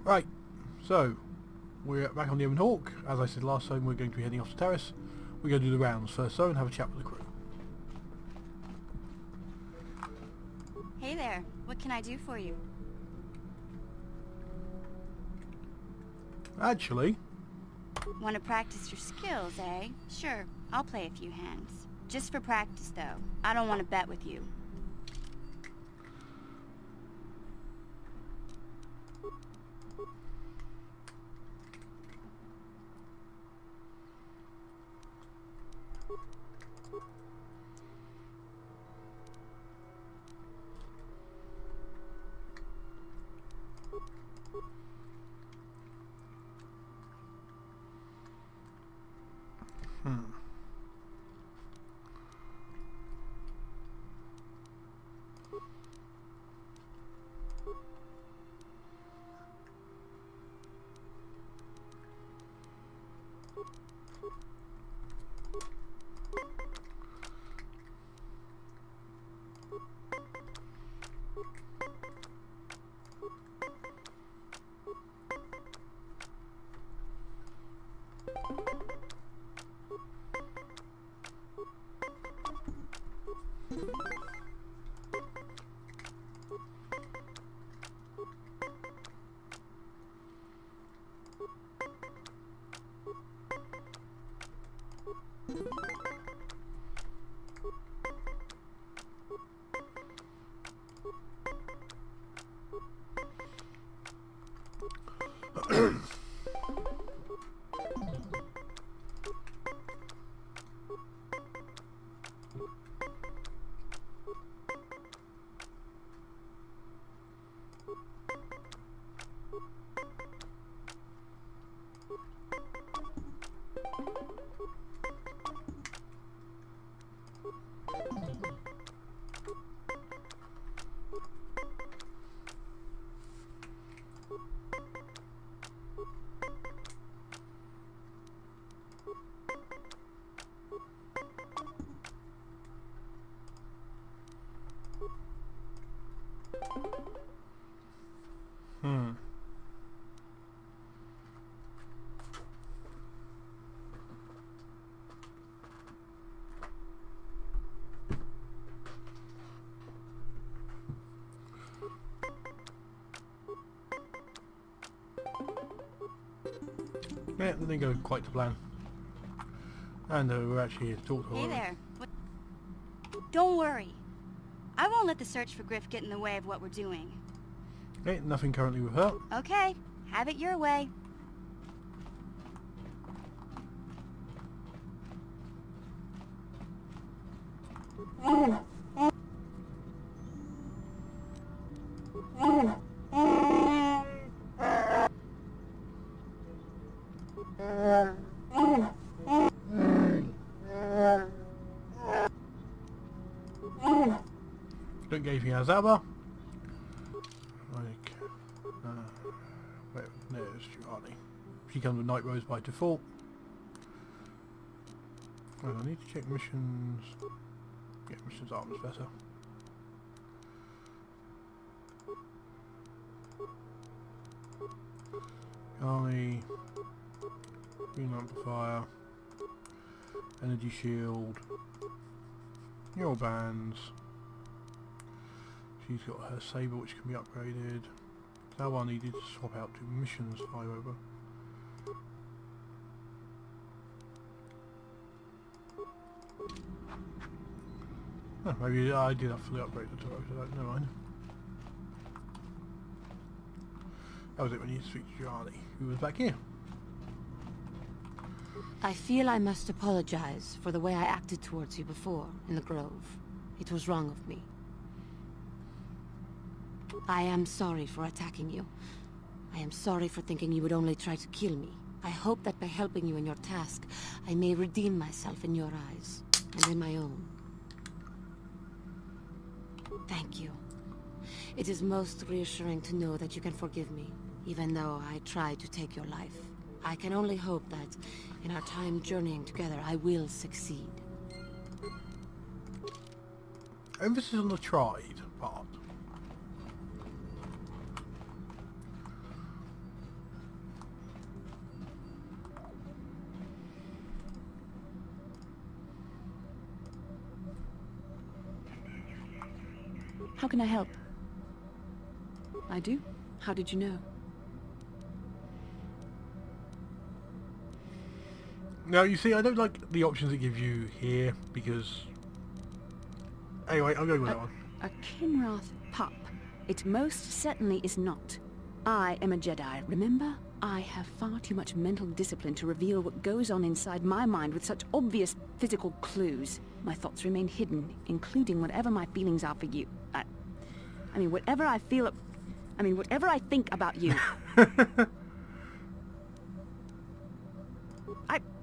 Right, so we're back on the Ebon Hawk. As I said last time, we're going to be heading off to Terrace. We're going to do the rounds first though and have a chat with the crew. Hey there, what can I do for you? Actually, Want to practice your skills, eh? Sure, I'll play a few hands. Just for practice though. I don't want to bet with you. yeah, that didn't go quite to plan. And we're actually here to talk to her. Hey there. Don't worry. I won't let the search for Griff get in the way of what we're doing. Okay, nothing currently with her. Okay, have it your way. Don't get anything out of Alba. Like, wait, there's Charlie. She comes with Night Rose by default. Well, I need to check missions. Yeah, missions armor's better. Charlie, Green Amplifier, Energy Shield, Neural Bands. She's got her saber which can be upgraded. That one I needed to swap out to missions 5 over. Oh, maybe I did have fully upgrade the turret, so never mind. That was it when you speak to Charlie, who was back here. I feel I must apologize for the way I acted towards you before, in the Grove. It was wrong of me. I am sorry for attacking you. I am sorry for thinking you would only try to kill me. I hope that by helping you in your task, I may redeem myself in your eyes, and in my own. Thank you. It is most reassuring to know that you can forgive me, even though I tried to take your life. I can only hope that, in our time journeying together, I will succeed. Emphasis on the tried part. How can I help? I do? How did you know? Now, you see, I don't like the options it gives you here, because... Anyway, I'm going with that one. A Kinrath pup. It most certainly is not. I am a Jedi, remember? I have far too much mental discipline to reveal what goes on inside my mind with such obvious physical clues. My thoughts remain hidden, including whatever my feelings are for you. I mean, whatever I feel... I mean, whatever I think about you.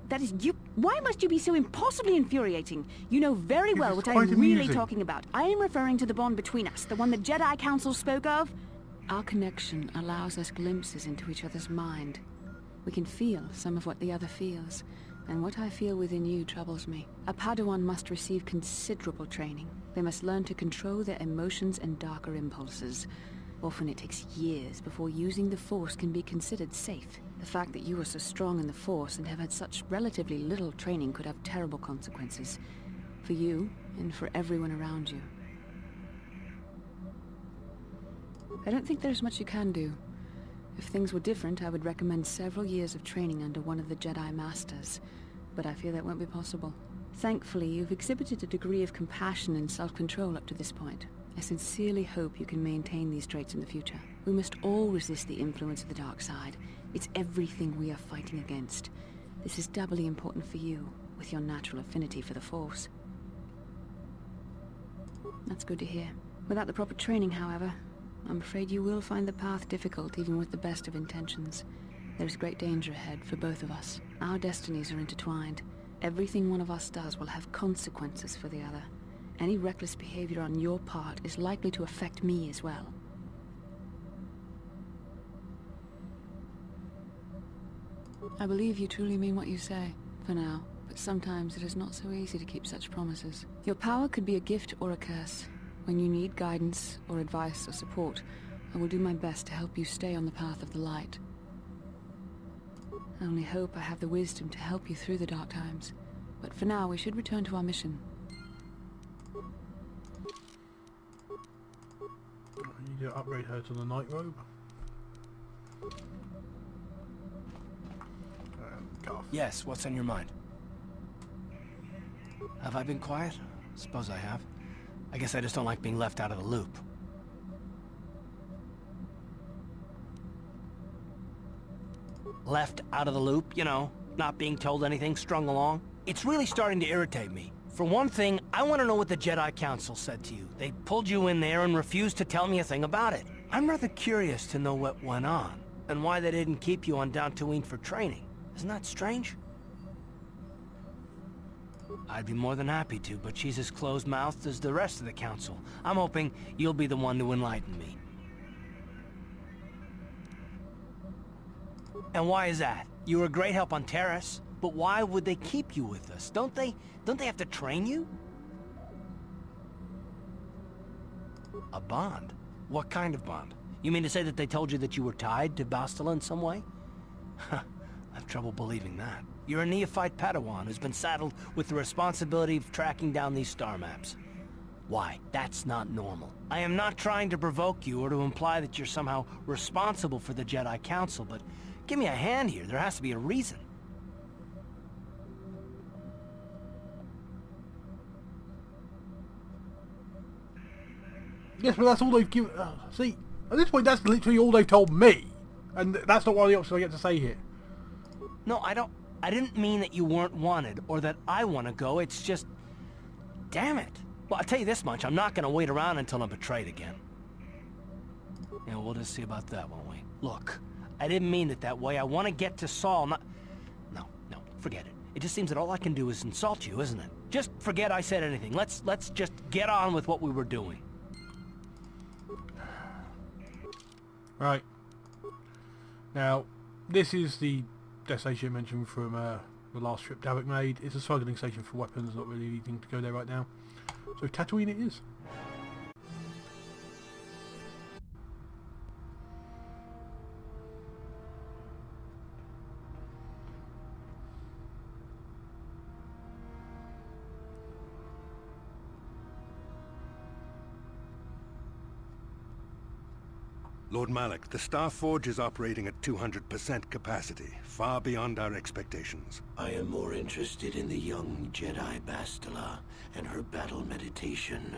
That is you... Why must you be so impossibly infuriating? You know very well what I'm really talking about. I am referring to the bond between us, the one the Jedi Council spoke of. Our connection allows us glimpses into each other's mind. We can feel some of what the other feels, and what I feel within you troubles me. A Padawan must receive considerable training. They must learn to control their emotions and darker impulses. Often it takes years before using the Force can be considered safe. The fact that you are so strong in the Force and have had such relatively little training could have terrible consequences. For you, and for everyone around you. I don't think there's much you can do. If things were different, I would recommend several years of training under one of the Jedi Masters. But I fear that won't be possible. Thankfully, you've exhibited a degree of compassion and self-control up to this point. I sincerely hope you can maintain these traits in the future. We must all resist the influence of the dark side. It's everything we are fighting against. This is doubly important for you, with your natural affinity for the Force. That's good to hear. Without the proper training, however, I'm afraid you will find the path difficult even with the best of intentions. There's great danger ahead for both of us. Our destinies are intertwined. Everything one of us does will have consequences for the other. Any reckless behavior on your part is likely to affect me as well. I believe you truly mean what you say, for now, but sometimes it is not so easy to keep such promises. Your power could be a gift or a curse. When you need guidance, or advice, or support, I will do my best to help you stay on the path of the light. I only hope I have the wisdom to help you through the dark times. But for now, we should return to our mission. You need to upgrade her to the night robe. Yes, what's on your mind? Have I been quiet? Suppose I have. I guess I just don't like being left out of the loop. Left out of the loop, you know, not being told anything, strung along. It's really starting to irritate me. For one thing, I want to know what the Jedi Council said to you. They pulled you in there and refused to tell me a thing about it. I'm rather curious to know what went on, and why they didn't keep you on Tattooine for training. Isn't that strange? I'd be more than happy to, but she's as closed-mouthed as the rest of the Council. I'm hoping you'll be the one to enlighten me. And why is that? You were a great help on Terrace, but why would they keep you with us? Don't they have to train you? A bond? What kind of bond? You mean to say that they told you that you were tied to Bastila in some way? I have trouble believing that. You're a neophyte Padawan who's been saddled with the responsibility of tracking down these star maps. Why? That's not normal. I am not trying to provoke you or to imply that you're somehow responsible for the Jedi Council, but give me a hand here. There has to be a reason. Yes, but that's all they've given... see, at this point that's literally all they've told me. And that's not one of the options I get to say here. No, I didn't mean that you weren't wanted, or that I want to go, it's just... Damn it. Well, I'll tell you this much, I'm not going to wait around until I'm betrayed again. Yeah, we'll just see about that, won't we? Look, I didn't mean it that way. I want to get to Saul, not... No, forget it. It just seems that all I can do is insult you, isn't it? Just forget I said anything. Let's just get on with what we were doing. Right. Now, this is the destination mentioned from the last trip Davik made. It's a smuggling station for weapons, not really anything to go there right now. So Tattooine it is. Lord Malik, the Star Forge is operating at 200% capacity, far beyond our expectations. I am more interested in the young Jedi Bastila and her battle meditation.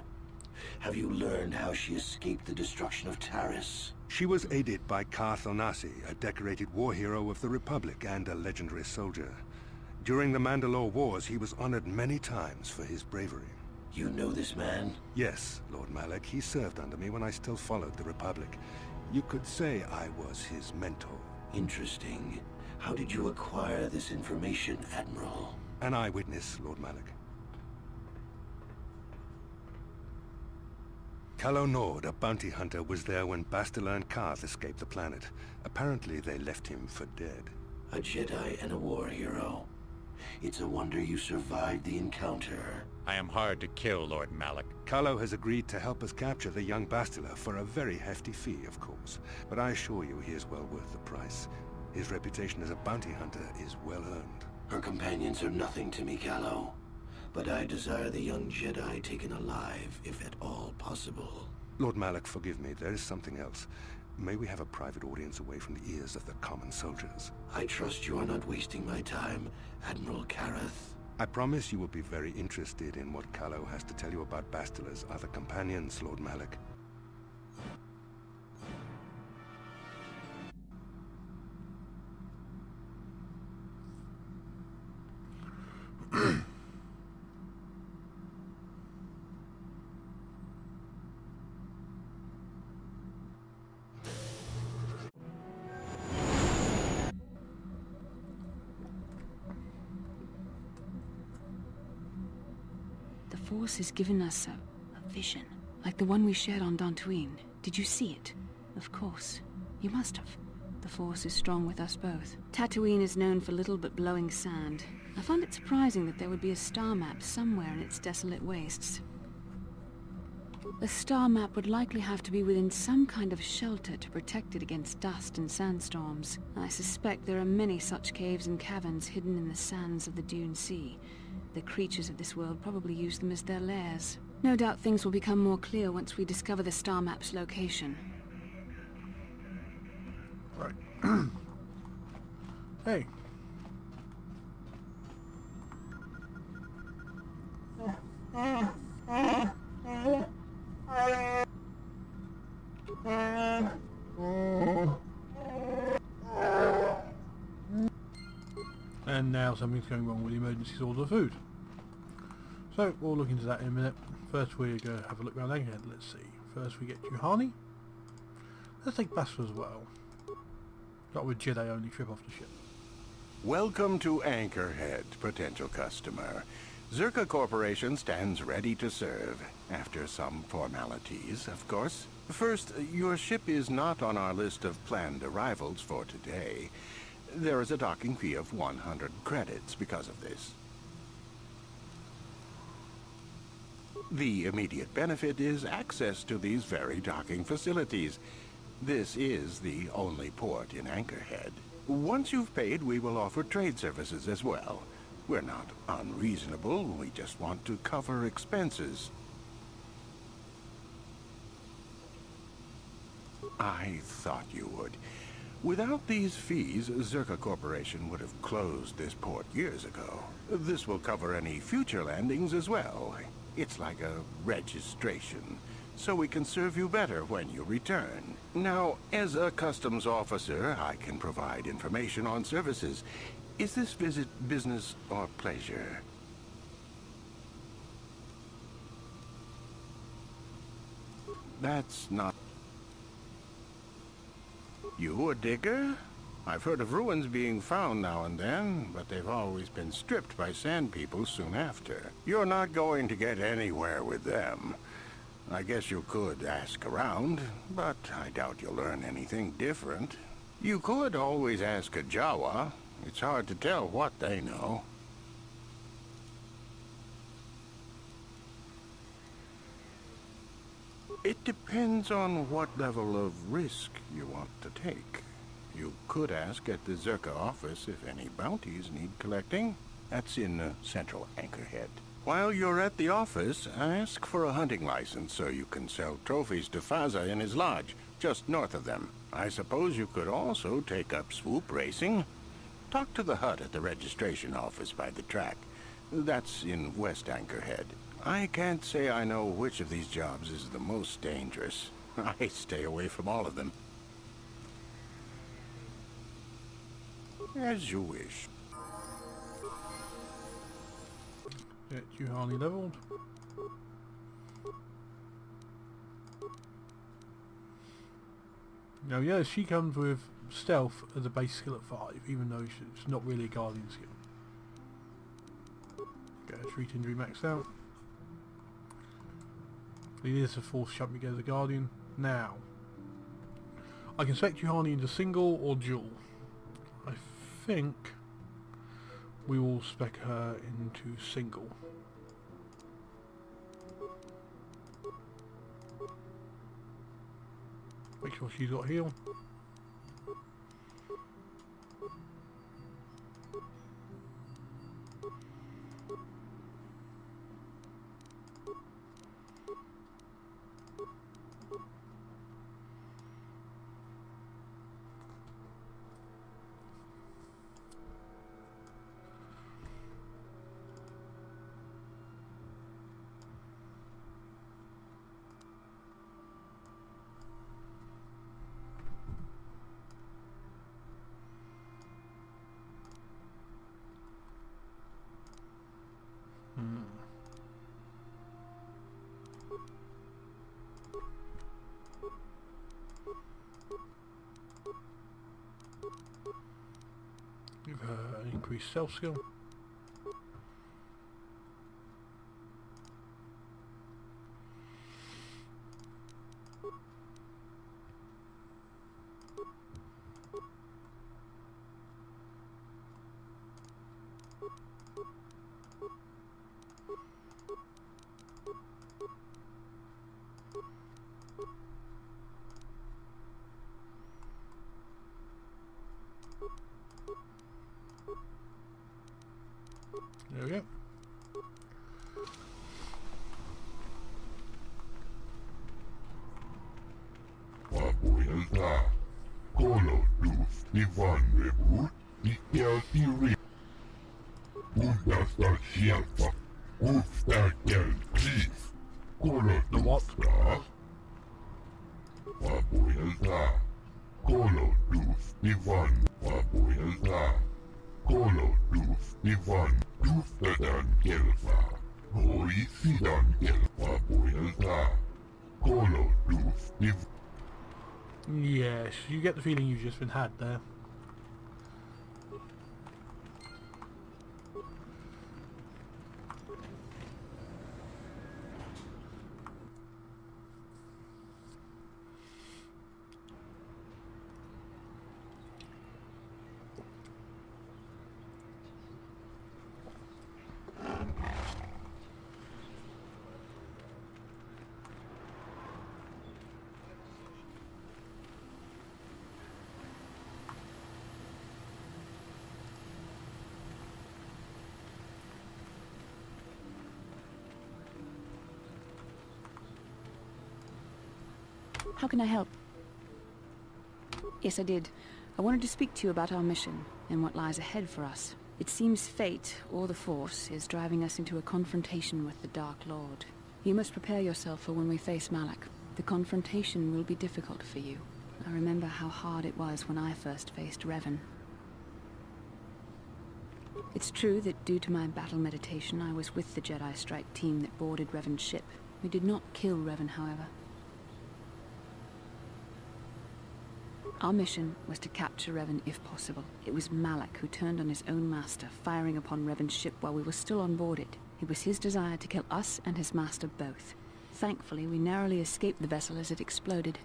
Have you learned how she escaped the destruction of Taris? She was aided by Karth Onasi, a decorated war hero of the Republic and a legendary soldier. During the Mandalore Wars, he was honored many times for his bravery. You know this man? Yes, Lord Malik. He served under me when I still followed the Republic. You could say I was his mentor. Interesting. How did you acquire this information, Admiral? An eyewitness, Lord Malik. Calo Nord, a bounty hunter, was there when Bastila and Karth escaped the planet. Apparently they left him for dead. A Jedi and a war hero. It's a wonder you survived the encounter. I am hard to kill, Lord Malik. Calo has agreed to help us capture the young Bastila for a very hefty fee, of course. But I assure you he is well worth the price. His reputation as a bounty hunter is well earned. Her companions are nothing to me, Calo. But I desire the young Jedi taken alive, if at all possible. Lord Malik, forgive me. There is something else. May we have a private audience away from the ears of the common soldiers? I trust you are not wasting my time, Admiral Kareth. I promise you will be very interested in what Calo has to tell you about Bastila's other companions, Lord Malik. The Force has given us a vision, like the one we shared on Tattooine. Did you see it? Of course. You must have. The Force is strong with us both. Tattooine is known for little but blowing sand. I find it surprising that there would be a star map somewhere in its desolate wastes. The star map would likely have to be within some kind of shelter to protect it against dust and sandstorms. I suspect there are many such caves and caverns hidden in the sands of the Dune Sea. The creatures of this world probably use them as their lairs. No doubt things will become more clear once we discover the star map's location. Right. Hey. And now something's going wrong with the emergency order of food. So we'll look into that in a minute. First we're going to have a look around Anchorhead. Let's see. First we get Juhani. Let's take Basra as well. Got with Jedi only trip off the ship. Welcome to Anchorhead, potential customer. Czerker Corporation stands ready to serve, after some formalities, of course. First, your ship is not on our list of planned arrivals for today. There is a docking fee of 100 credits because of this. The immediate benefit is access to these very docking facilities. This is the only port in Anchorhead. Once you've paid, we will offer trade services as well. We're not unreasonable, we just want to cover expenses. I thought you would. Without these fees, Czerker Corporation would have closed this port years ago. This will cover any future landings as well. It's like a registration, so we can serve you better when you return. Now, as a customs officer, I can provide information on services. Is this visit business or pleasure? That's not... You a digger? I've heard of ruins being found now and then, but they've always been stripped by sand people soon after. You're not going to get anywhere with them. I guess you could ask around, but I doubt you'll learn anything different. You could always ask a Jawa. It's hard to tell what they know. It depends on what level of risk you want to take. You could ask at the Czerker office if any bounties need collecting. That's in central Anchorhead. While you're at the office, ask for a hunting license so you can sell trophies to Faza in his lodge. just north of them. I suppose you could also take up swoop racing. Talk to the hut at the registration office by the track. That's in West Anchorhead. I can't say I know which of these jobs is the most dangerous. I stay away from all of them. As you wish. Get you hardly leveled. Now, yeah, she comes with stealth as a base skill at 5, even though it's not really a guardian skill. Get her treat injury maxed out. It is a force shut me as a guardian. Now, I can select Juhani into single or dual. I think we will spec her into single. Make sure she's got heal. Give her an increased stealth skill. There we go. Wabuelta, Colo Luz, Ivan Rebut, Nikelti Undasta Shelfa, Ustakel Chief, Colo Luzta, Wabuelta, Colo Luz, Ivan, Wabuelta, Colo Luz, Ivan, Ustadan Kelfa, Hoisidan Kelfa, Wabuelta, Colo Luz, Ivan. Yes, you get the feeling you've just been had there. How can I help? Yes, I did. I wanted to speak to you about our mission and what lies ahead for us. It seems fate, or the Force, is driving us into a confrontation with the Dark Lord. You must prepare yourself for when we face Malak. The confrontation will be difficult for you. I remember how hard it was when I first faced Revan. It's true that due to my battle meditation, I was with the Jedi strike team that boarded Revan's ship. We did not kill Revan, however. Our mission was to capture Revan if possible. It was Malak who turned on his own master, firing upon Revan's ship while we were still on board it. It was his desire to kill us and his master both. Thankfully, we narrowly escaped the vessel as it exploded.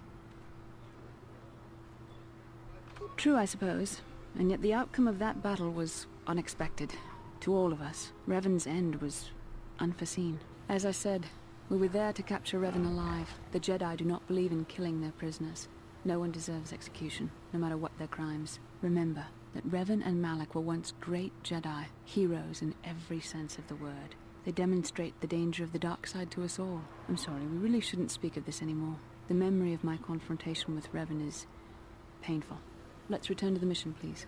True, I suppose, and yet the outcome of that battle was unexpected. To all of us, Revan's end was unforeseen. As I said, we were there to capture Revan alive. The Jedi do not believe in killing their prisoners. No one deserves execution, no matter what their crimes. Remember that Revan and Malak were once great Jedi, heroes in every sense of the word. They demonstrate the danger of the dark side to us all. I'm sorry, we really shouldn't speak of this anymore. The memory of my confrontation with Revan is painful. Let's return to the mission, please.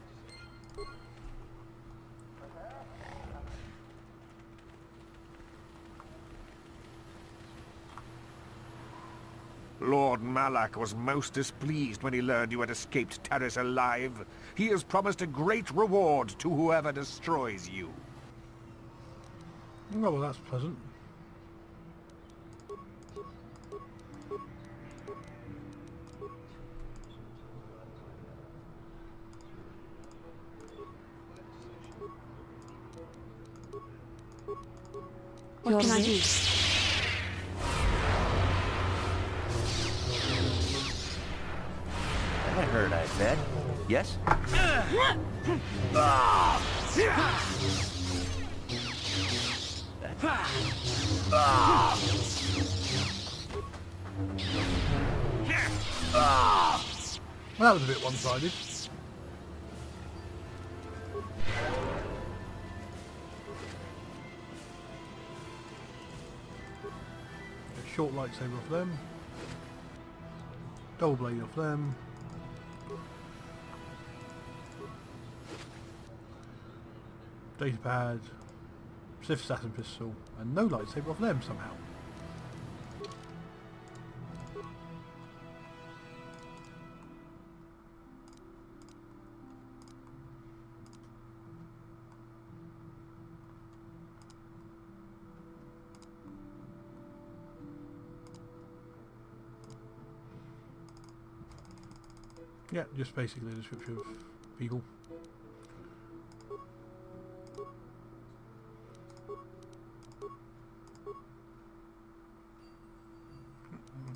Lord Malak was most displeased when he learned you had escaped Taris alive. He has promised a great reward to whoever destroys you. Oh, well, that's pleasant. What can I do? I heard I bet. Yes? Well, that was a bit one-sided. A short lightsaber off them. Double blade off them. Datapad, Sith Assassin pistol, and no lightsaber off them somehow. Yeah, just basically a description of people.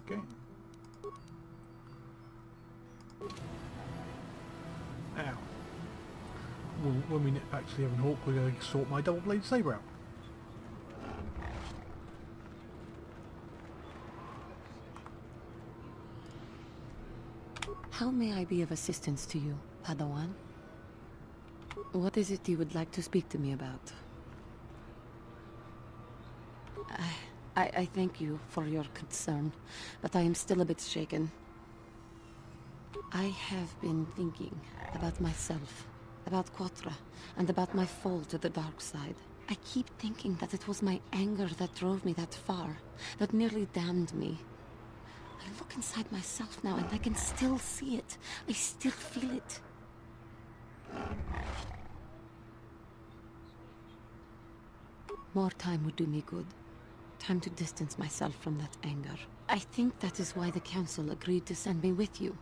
Okay. Now, when we nip back to the Evan Hawk, we're going to sort my double blade saber out. How may I be of assistance to you, Padawan? What is it you would like to speak to me about? I thank you for your concern, but I am still a bit shaken. I have been thinking about myself, about KOTOR, and about my fall to the dark side. I keep thinking that it was my anger that drove me that far, that nearly damned me. I look inside myself now and I can still see it. I still feel it. More time would do me good. Time to distance myself from that anger. I think that is why the Council agreed to send me with you.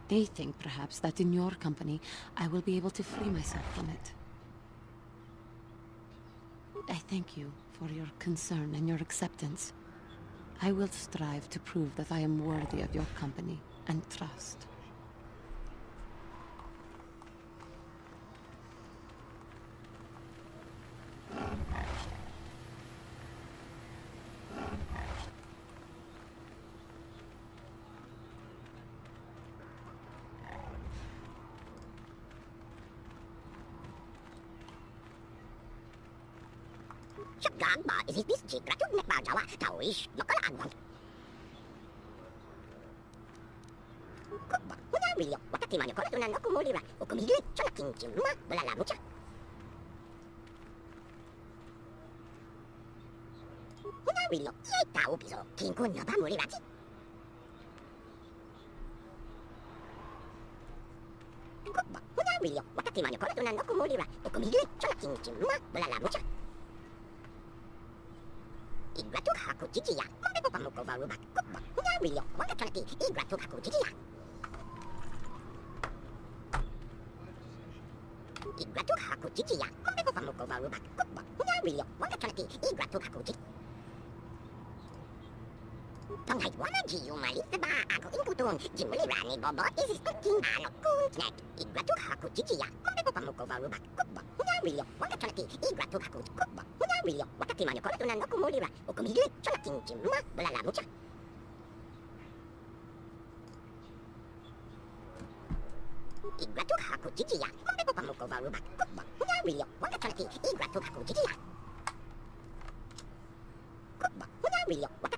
They think, perhaps, that in your company, I will be able to free myself from it. I thank you for your concern and your acceptance. I will strive to prove that I am worthy of your company and trust.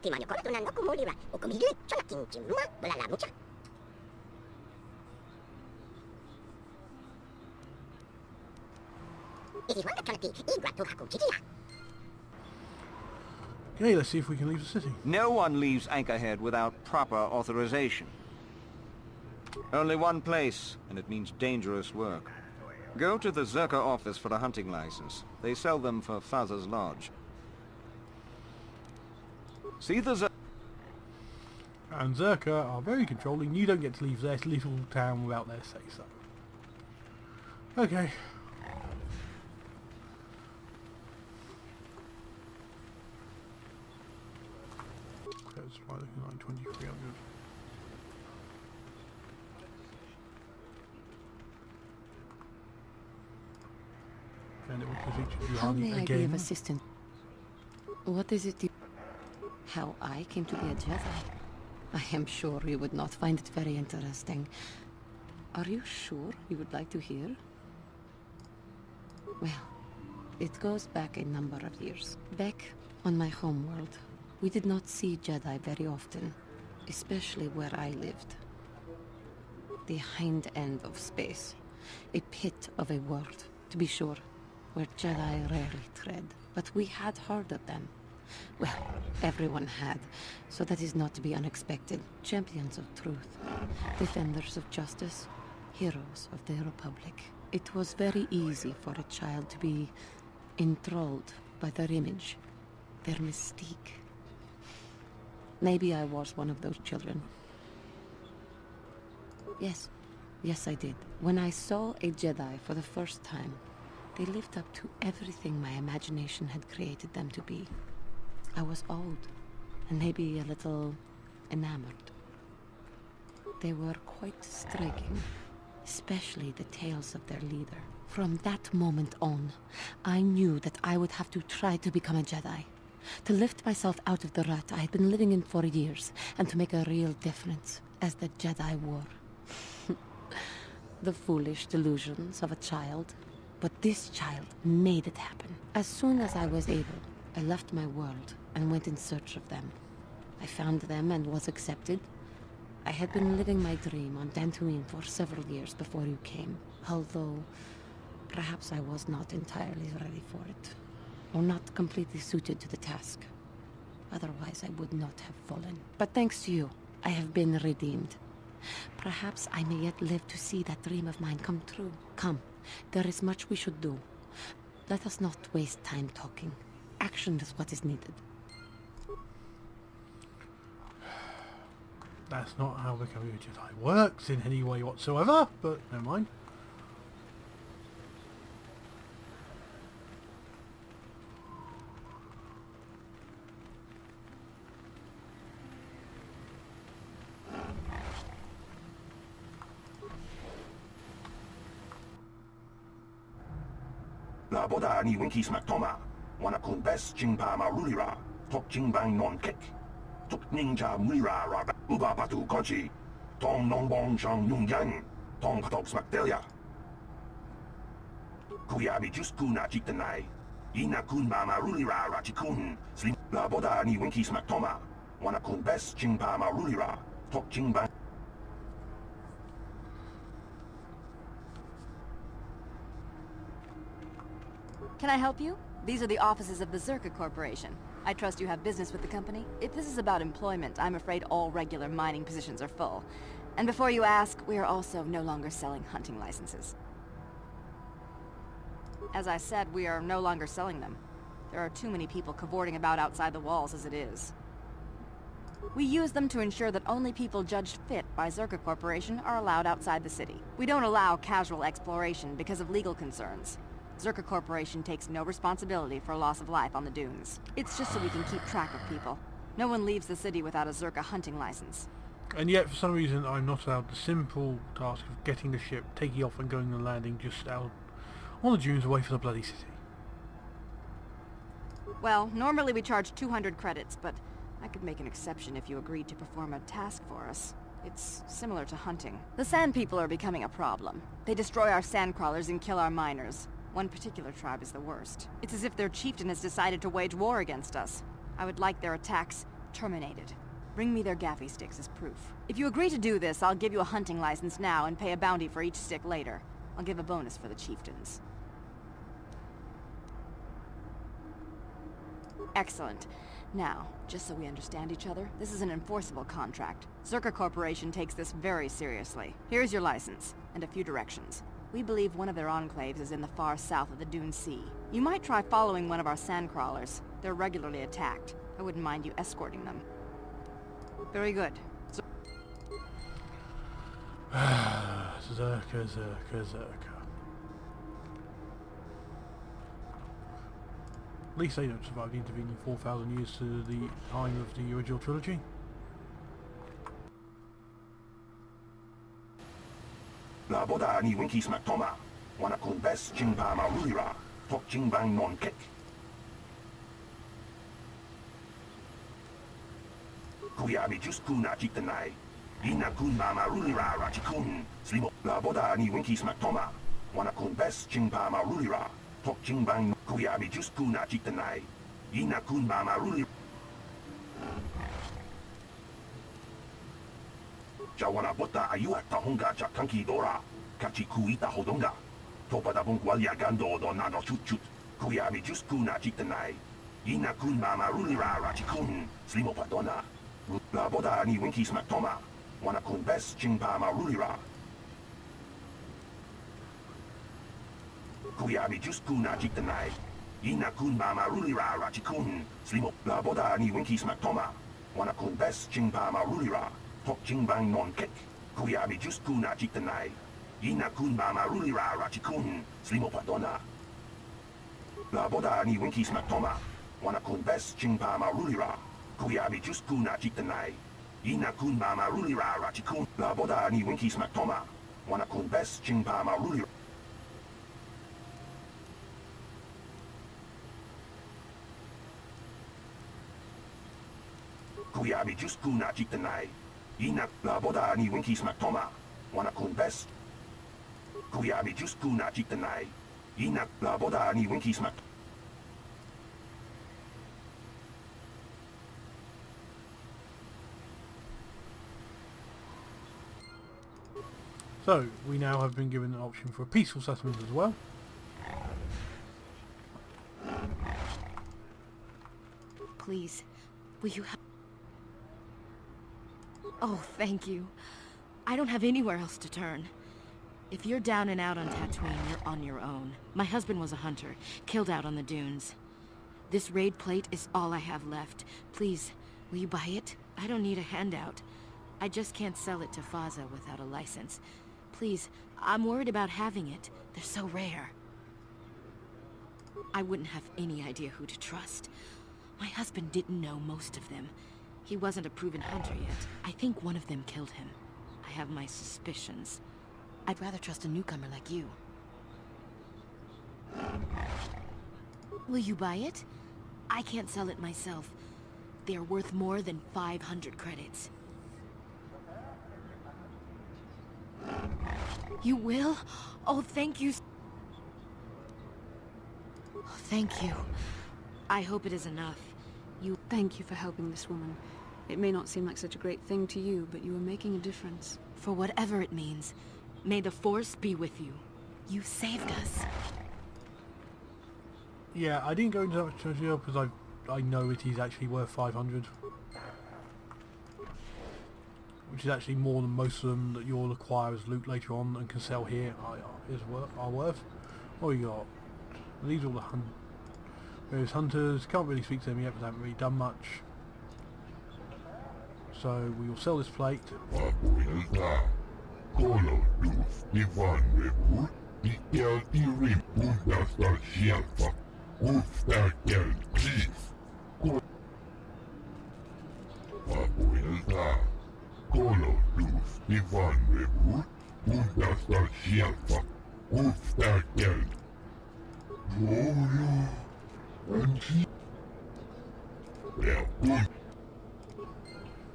Okay, let's see if we can leave the city. No one leaves Anchorhead without proper authorization. Only one place, and it means dangerous work. Go to the Czerker office for a hunting license. They sell them for Father's Lodge. See the Czerker... And Czerker are very controlling. You don't get to leave their little town without their say-so. Okay. That's why looking like 2300. And it will position you How may I be of again. assistance? What is it how I came to be a Jedi? I am sure you would not find it very interesting. Are you sure you would like to hear? Well, it goes back a number of years. Back on my homeworld, we did not see Jedi very often, especially where I lived. The hind end of space, a pit of a world, to be sure, where Jedi rarely tread. But we had heard of them. Well, everyone had, so that is not to be unexpected. Champions of truth, defenders of justice, heroes of the Republic. It was very easy for a child to be enthralled by their image, their mystique. Maybe I was one of those children. Yes, I did. When I saw a Jedi for the first time, they lived up to everything my imagination had created them to be. I was old, and maybe a little enamored. They were quite striking, especially the tales of their leader. From that moment on, I knew that I would have to try to become a Jedi. To lift myself out of the rut I had been living in for years, and to make a real difference as the Jedi wore. The foolish delusions of a child. But this child made it happen. As soon as I was able, I left my world and went in search of them. I found them and was accepted. I had been living my dream on Tattooine for several years before you came, although perhaps I was not entirely ready for it, or not completely suited to the task. Otherwise, I would not have fallen. But thanks to you, I have been redeemed. Perhaps I may yet live to see that dream of mine come true. Come, there is much we should do. Let us not waste time talking. Action is what is needed. That's not how becoming a Jedi works in any way whatsoever, but never mind. La boda ni winki smak toma. Wana kun bes jingpa ma rulira. Tok jingbang non kek. Tok ninja mulira ra uba patu kochi. Tong non bong chang yung yang. Tong patok smak delia. Kuyabi just kuna jitanai. Ina kun ma rulira ra chikun. Slim la boda ni winki smak toma. Wana kun bes jingpa ma rulira. Tok jingbang. Can I help you? These are the offices of the Czerker Corporation. I trust you have business with the company. If this is about employment, I'm afraid all regular mining positions are full. And before you ask, we are also no longer selling hunting licenses. As I said, we are no longer selling them. There are too many people cavorting about outside the walls as it is. We use them to ensure that only people judged fit by Czerker Corporation are allowed outside the city. We don't allow casual exploration because of legal concerns. Czerker Corporation takes no responsibility for loss of life on the dunes. It's just so we can keep track of people. No one leaves the city without a Czerker hunting license. And yet, for some reason, I'm not allowed the simple task of getting the ship, taking off and going and landing just out on the dunes away from the bloody city. Well, normally we charge 200 credits, but I could make an exception if you agreed to perform a task for us. It's similar to hunting. The Sand People are becoming a problem. They destroy our sandcrawlers and kill our miners. One particular tribe is the worst. It's as if their chieftain has decided to wage war against us. I would like their attacks Terminated. Bring me their gaffy sticks as proof. If you agree to do this, I'll give you a hunting license now and pay a bounty for each stick later. I'll give a bonus for the chieftains. Excellent. Now, just so we understand each other, this is an enforceable contract. Czerker Corporation takes this very seriously. Here's your license, and a few directions. We believe one of their enclaves is in the far south of the Dune Sea. You might try following one of our sandcrawlers. They're regularly attacked. I wouldn't mind you escorting them. Very good. Czerker. At least they don't survive the intervening 4,000 years to the time of the original trilogy. La boda ni winki smack toma. Wana kun best jingpa ma rulira. Tok jingbang non kek. Kuyabi just kuna jitanai. Ina kun mama rulira rachikun. Slimo. La boda ni winki smack toma. Wana kun best jingpa ma rulira. Tok jingbang kuyabi just kuna jitanai. Ina kun mama rulira. Jawana bota ayuat tahonga jakanki dora. Kachi kuita hodonga. Topada bungwalia gando do nano chut chut. Kuyabi just kuna jitanai. Ina kun mama rulira rachikun. Slimo padona. La boda ni winki smack toma. Wana kun best jingpa ma rulira. Kuyabi just kuna jitanai. Ina kun mama rulira rachikun. Slimo. La boda ni winki smack toma. Wana kun best jingpa ma rulira. Tok jingbang non kek. Kuyabi just kuna jitanai. Ina kun mama rulira rachikun. Slimo padona. La boda ni winki smack toma. Wana kun best jingpa ma rulira. Kuyabi just kuna jitanai. Ina kun mama rulira rachikun. La boda ni winki smack toma. Wana kun best jingpa ma rulira. Kuyabi just kuna jitanai. Ina la boda ni winki smack toma. Wana kun best. Kuyabi just kuna jitanai. Ina la boda ni winki smack. So, we now have been given an option for a peaceful settlement as well. Please, will you help? Oh, thank you. I don't have anywhere else to turn. If you're down and out on Tattooine, you're on your own. My husband was a hunter, killed out on the dunes. This raid plate is all I have left. Please, will you buy it? I don't need a handout. I just can't sell it to Faza without a license. Please, I'm worried about having it. They're so rare. I wouldn't have any idea who to trust. My husband didn't know most of them. He wasn't a proven hunter yet. I think one of them killed him. I have my suspicions. I'd rather trust a newcomer like you. Will you buy it? I can't sell it myself. They're worth more than 500 credits. You will? Oh, thank you. Oh, thank you. I hope it is enough. Thank you for helping this woman. It may not seem like such a great thing to you, but you are making a difference. For whatever it means, may the Force be with you. You saved us. Yeah, I didn't go into that much detail because I know it is actually worth 500. Which is actually more than most of them that you'll acquire as loot later on and can sell here are worth. What we got? These are all the various hunters. Can't really speak to them yet because they haven't really done much. So we will sell this plate.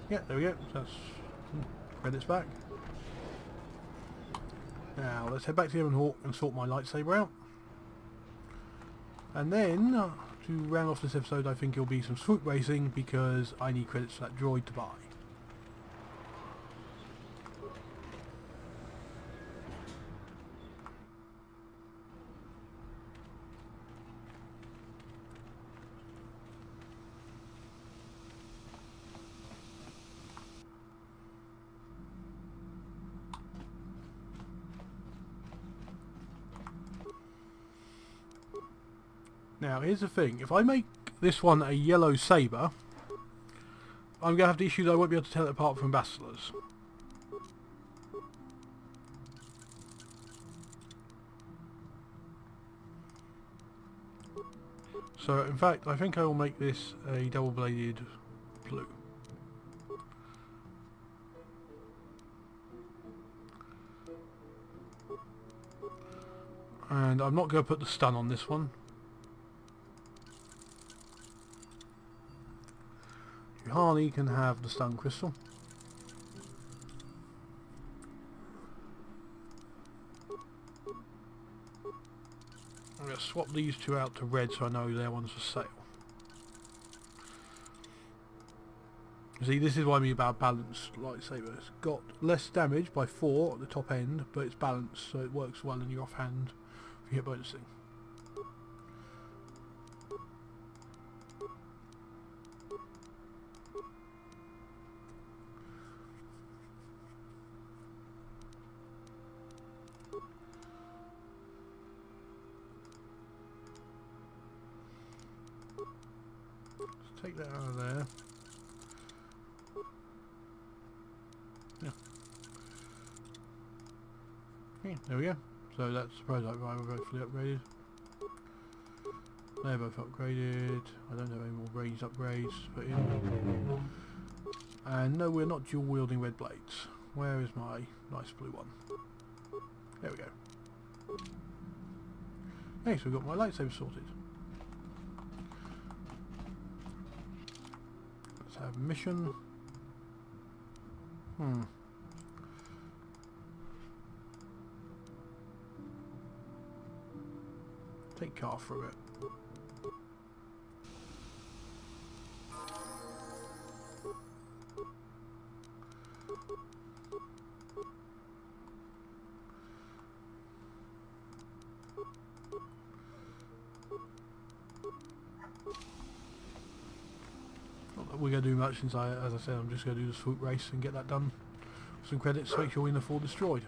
Yeah, there we go. So that's credits back. Now let's head back to Hawk and sort my lightsaber out. And then, to round off this episode, I think it'll be some swoop racing because I need credits for that droid to buy. Now here's the thing, if I make this one a yellow saber, I'm going to have the issue that I won't be able to tell it apart from Bastilers. So in fact I think I will make this a double-bladed blue. And I'm not going to put the stun on this one. Harley can have the stun crystal. I'm going to swap these two out to red so I know their one's for sale. See, this is what I mean about balanced lightsaber. It's got less damage by 4 at the top end, but it's balanced so it works well in your offhand if you hit bonusing. Take that out of there. Yeah. Yeah, there we go. So that's the prototype rival hopefully upgraded. They're both upgraded. I don't have any more range upgrades to put in. And no, we're not dual wielding red blades. Where is my nice blue one? There we go. Okay, so we've got my lightsaber sorted. Have mission. Take car for a bit. We're going to do much since as I said, I'm just going to do the swoop race and get that done. Some credits to make sure we can afford destroyed.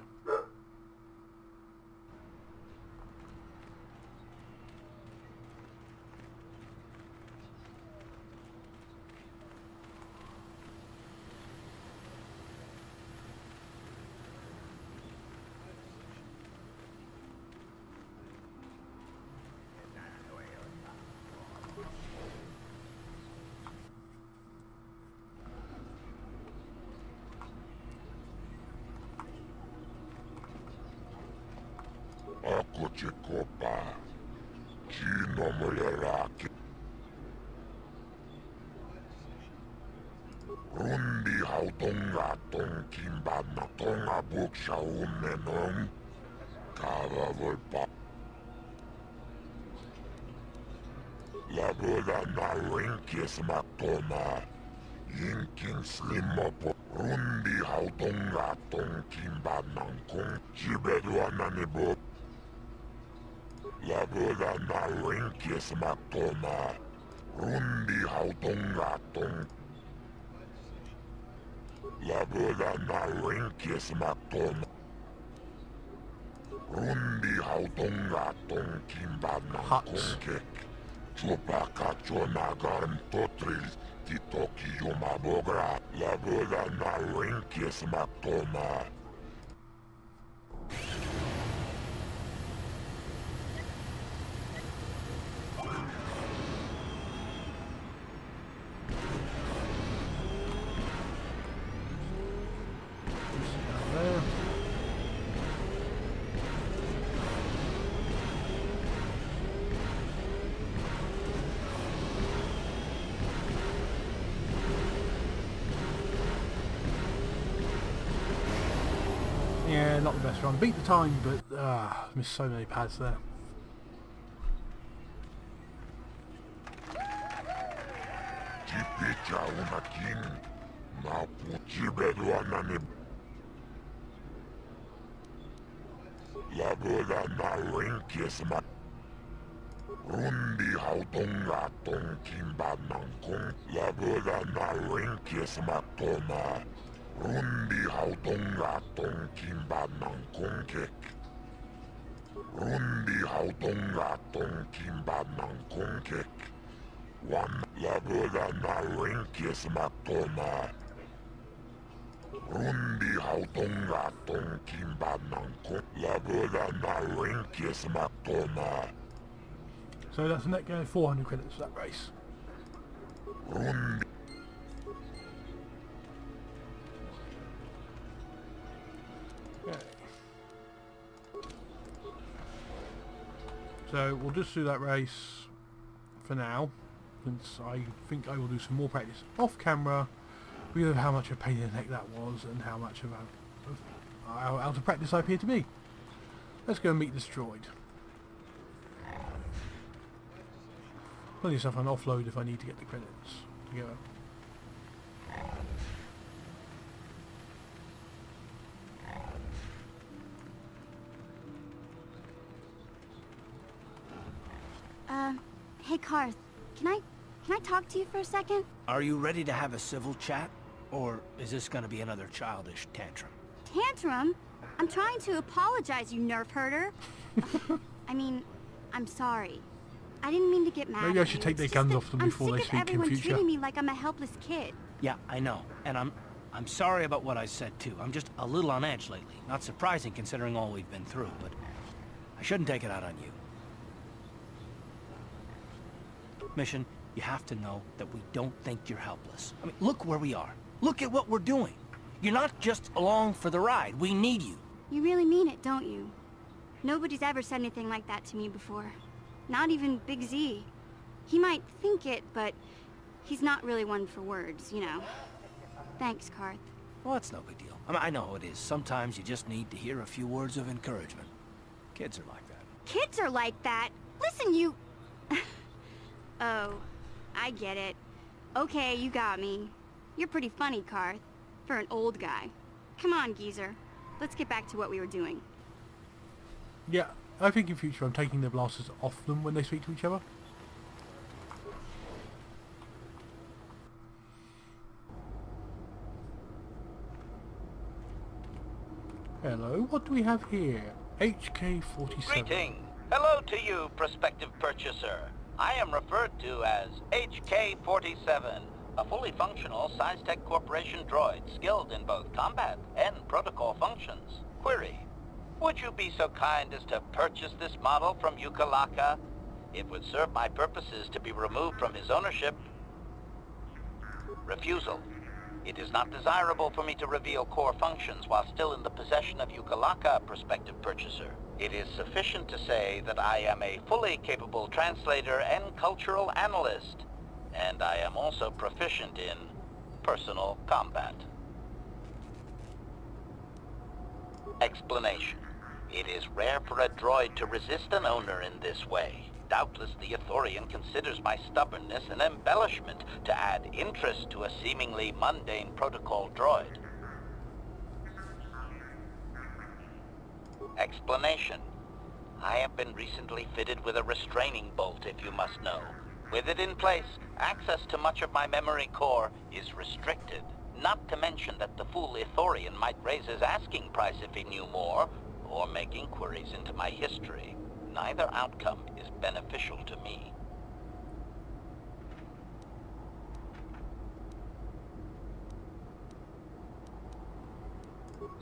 Ako Chekopa, Chino Muleraki, Rundi Hautonga Tonkimba Natonga Buksha Umenong, Kava Volpa, La Buddha Na Rinkis Matoma, Yinkin Slimopo, Rundi Hautonga Tonkimba Nankong, Chibedwa Nanibo. La Buddha Na Rinkis Matoma, Rundi Hautonga Tong. La Buddha Na Rinkis Matoma, Rundi Hautonga Tong Kimbana Konkek, Chupaka Chonagarn Totrils, Titoki Yumabogra, La Buddha Na Rinkis Matoma. Yeah, not the best run. Beat the time, but missed so many pads there. Picha unakin. Mapuchibedu anani. Laboda na rinkis ma. Rundi hautonga tonkimba nankong. Laboda na rinkis ma toma. Rundi hautonga tonkimba nankong kek. Rundi hautonga tonkimba nankong kek. One laboda na rinkis ma toma. Rundi hautonga tonkimba nankong. Laboda na rinkis ma toma. So that's a net gain of 400 credits for that race. Rundi. Okay. So we'll just do that race for now, since I think I will do some more practice off camera because of how much a pain in the neck that was and how much of out of practice I appear to be. Let's go and meet Destroyed. Plenty of stuff on offload if I need to get the credits together. Hey Karth, can I talk to you for a second? Are you ready to have a civil chat? Or is this gonna be another childish tantrum? Tantrum? I'm trying to apologize, you nerf herder. I mean, I'm sorry. I didn't mean to get mad. Maybe I should take their guns off them before they speak in future. I'm sick of everyone treating me like I'm a helpless kid. Yeah, I know. And I'm sorry about what I said too. I'm just a little on edge lately. Not surprising considering all we've been through, but I shouldn't take it out on you. Mission, you have to know that we don't think you're helpless. I mean, look where we are. Look at what we're doing. You're not just along for the ride. We need you. You really mean it, don't you? Nobody's ever said anything like that to me before. Not even Big Z. He might think it, but he's not really one for words, you know. Thanks, Karth. Well, that's no big deal. I mean, I know how it is. Sometimes you just need to hear a few words of encouragement. Kids are like that. Kids are like that? Listen, you... Oh, I get it. Okay, you got me. You're pretty funny, Karth. For an old guy. Come on, geezer. Let's get back to what we were doing. Yeah, I think in future I'm taking the blasters off them when they speak to each other. Hello, what do we have here? HK-47. Greeting. Hello to you, prospective purchaser. I am referred to as HK-47, a fully functional SciTech Corporation droid skilled in both combat and protocol functions. Query. Would you be so kind as to purchase this model from Yukalaka? It would serve my purposes to be removed from his ownership. Refusal. It is not desirable for me to reveal core functions while still in the possession of Yukalaka, prospective purchaser. It is sufficient to say that I am a fully capable translator and cultural analyst, and I am also proficient in personal combat. Explanation. It is rare for a droid to resist an owner in this way. Doubtless the Ithorian considers my stubbornness an embellishment to add interest to a seemingly mundane protocol droid. Explanation. I have been recently fitted with a restraining bolt, if you must know. With it in place, access to much of my memory core is restricted. Not to mention that the fool Ithorian might raise his asking price if he knew more, or make inquiries into my history. Neither outcome is beneficial to me.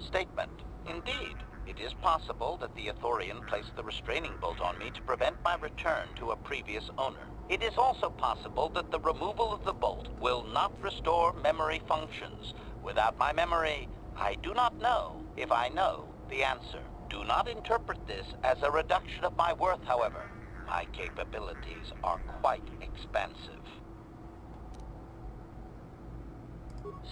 Statement. Indeed, it is possible that the Ithorian placed the restraining bolt on me to prevent my return to a previous owner. It is also possible that the removal of the bolt will not restore memory functions. Without my memory, I do not know if I know the answer. Do not interpret this as a reduction of my worth, however. My capabilities are quite expansive.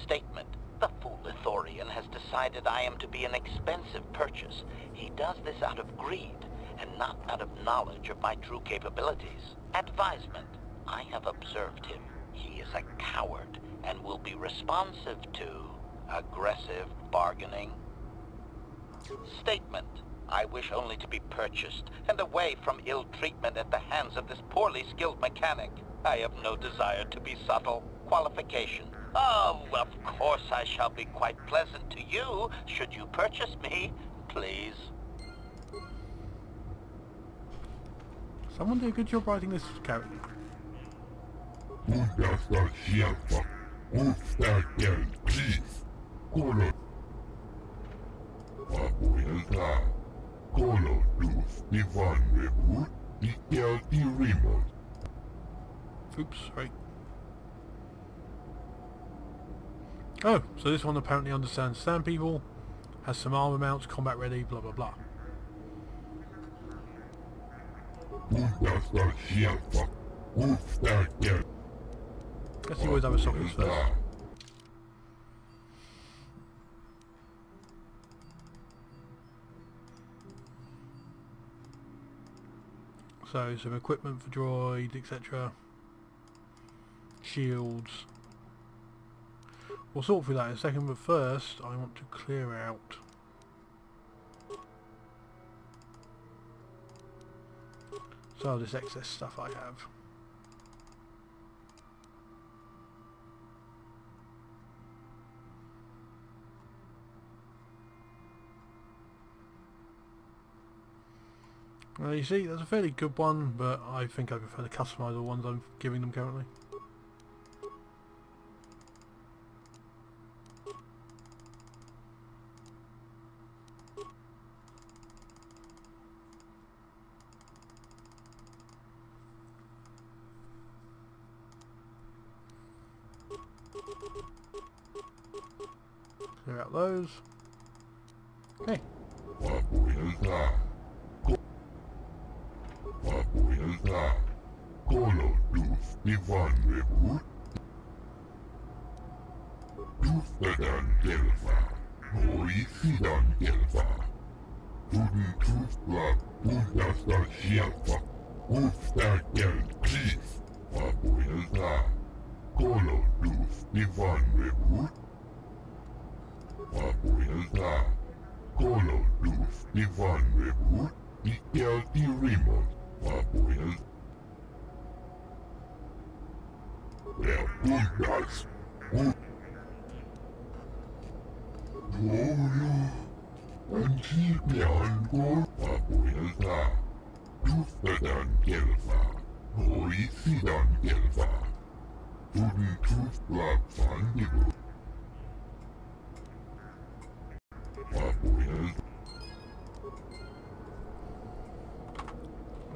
Statement. The fool Ithorian has decided I am to be an expensive purchase. He does this out of greed, and not out of knowledge of my true capabilities. Advisement. I have observed him. He is a coward and will be responsive to aggressive bargaining. Statement. I wish only to be purchased and away from ill treatment at the hands of this poorly skilled mechanic. I have no desire to be subtle. Qualification. Oh, of course I shall be quite pleasant to you should you purchase me, please. Someone did a good job writing this character. Oops, right. Oh, so this one apparently understands sand people, has some armor mounts, combat ready, blah blah blah. Let's see where his other sockets first. So some equipment for droid, etc. Shields. We'll sort through that in a second, but first I want to clear out some of this excess stuff I have. You see, that's a fairly good one, but I think I prefer the customizer ones I'm giving them currently. Clear out those. Okay.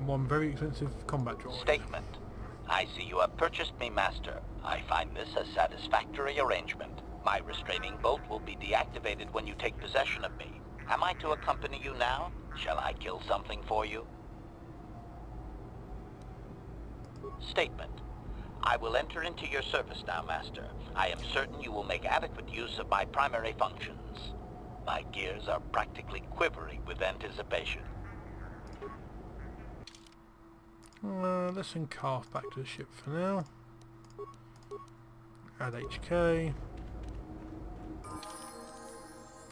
One very expensive combat droid. Statement. I see you have purchased me, Master. I find this a satisfactory arrangement. My restraining bolt will be deactivated when you take possession of me. Am I to accompany you now? Shall I kill something for you? Statement. I will enter into your service now, Master. I am certain you will make adequate use of my primary functions. My gears are practically quivering with anticipation. Let's send Carth back to the ship for now. Add HK.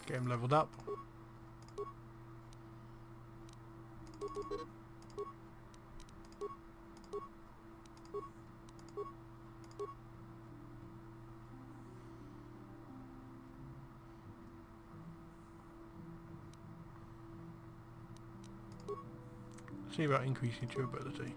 Get him leveled up. See about increasing durability.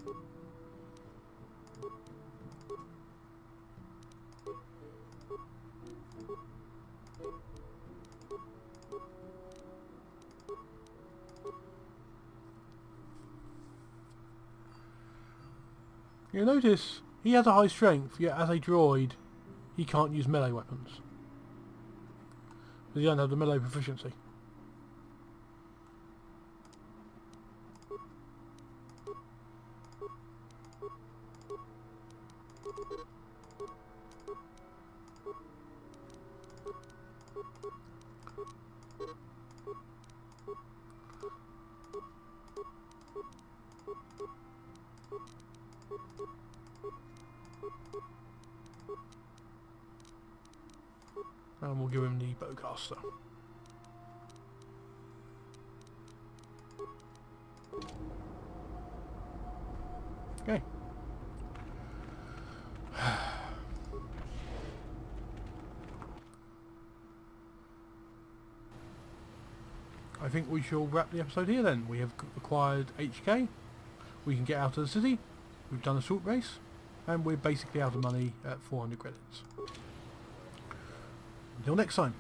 You'll notice he has a high strength, yet as a droid he can't use melee weapons. Because he doesn't have the melee proficiency. and we'll give him the bowcaster. Okay. I think we shall wrap the episode here then. We have acquired HK, we can get out of the city, we've done a short race, and we're basically out of money at 400 credits. Until next time.